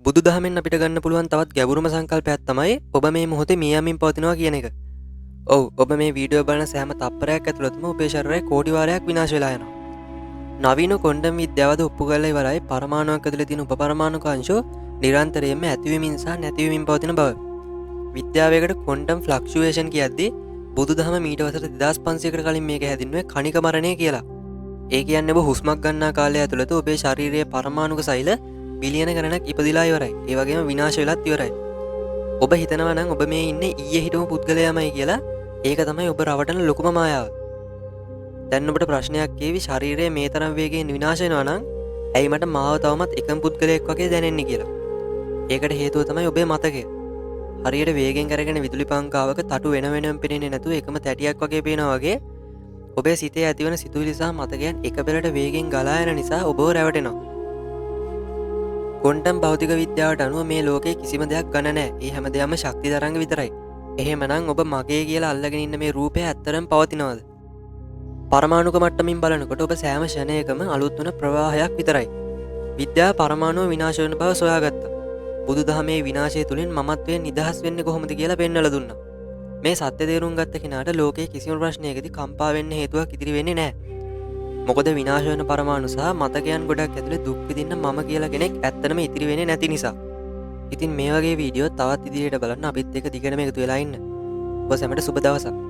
බුදු දහමෙන් අපිට ගන්න පුළුවන් තවත් ගැඹුරුම සංකල්පයක් තමයි ඔබ මේ මොහොතේ මේ යමින් පවතිනවා කියන එක. ඔව් ඔබ මේ වීඩියෝ බලන සෑම තප්පරයක් ඇතුළතම ඔබේ ශරීරය කෝටි වාරයක් විනාශ වෙලා යනවා. නවීන ක්වොන්ටම් විද්‍යාවද ඔප්පු කරලා ඉවරයි පරමාණුවක් ඇතුළේ තියෙන උපපරමාණු අංශ නිරන්තරයෙන්ම ඇතිවීමින් සහ නැතිවීමින් පවතින බව. විද්‍යාවේකට ක්වොන්ටම් ෆ්ලක්චුවේෂන් කියද්දී බුදුදහම මීට වසර 2500කට කලින් මේක හැදින්නුවේ කණික මරණය කියලා. ඒ කියන්නේ ඔබ හුස්මක් ගන්නා කාලය ඇතුළත ඔබේ ශරීරයේ පරමාණුක සෛල බිලියන ගණනක් ඉපදිලා ඉවරයි. ඒ වගේම විනාශ වෙලත් ඉවරයි. ඔබ හිතනවා නම් ඔබ මේ ඉන්නේ ඊයේ හිටපු පුද්ගලයාමයි කියලා. ඒක තමයි ඔබ රවටන ලොකුම මායාව. දැන් ඔබට ප්‍රශ්නයක් ඒවි ශරීරයේ මේ තරම් වේගයෙන් විනාශ වෙනවා නම් ඇයි මට මාව තවමත් එකම පුද්ගලයෙක් වගේ දැනෙන්නේ කියලා. ඒකට හේතුව තමයි ඔබේ මතකය. හරියට වේගෙන් කරගෙන විදුලි පංකාවක තටු වෙන වෙනම පෙනෙන්නේ නැතුව එකම තැටියක් වගේ පේනවා වගේ ඔබේ සිතේ ඇතිවන සිතුවිලි සහ මතකයන් එක පෙළට වේගෙන් ගලා යන නිසා ඔබව රැවටෙනවා. ක්වොන්ටම් භෞතික විද්‍යාවට අනුව මේ ලෝකේ කිසිම දෙයක් ගණන නැහැ. ඒ හැම දෙයක්ම ශක්ති තරංග විතරයි. එහෙමනම් ඔබ මගේ කියලා අල්ලගෙන ඉන්න මේ රූපය ඇත්තටම පවතිනවද? පරමාණුක මට්ටමින් බලනකොට ඔබ සෑම ක්ෂණයකම අලුත් වන ප්‍රවාහයක් විතරයි. විද්‍යාව පරමාණුව විනාශ වෙන බව සොයාගත්තා. බුදුදහමේ විනාශය තුලින් මමත්වයෙන් නිදහස් වෙන්නේ කොහොමද කියලා පෙන්වලා දුන්නා. මේ සත්‍ය තේරුම් ගත්ත කෙනාට ලෝකයේ කිසිම ප්‍රශ්නයකදී කම්පා වෙන්න හේතුවක් ඉතිරි වෙන්නේ නැහැ. මොකද විනාශ වෙන පරමාණු සහ මතකයන් ගොඩක් ඇතුලේ දුක් විඳින්න මම කියලා කෙනෙක් ඇත්තටම ඉතිරි වෙන්නේ නැති නිසා. ඉතින් මේ වගේ වීඩියෝ තවත් ඉදිරියට බලන්න අපිත් එක්ක දිගටම එකතු වෙලා ඉන්න. ඔබ සැමට සුබ දවසක්.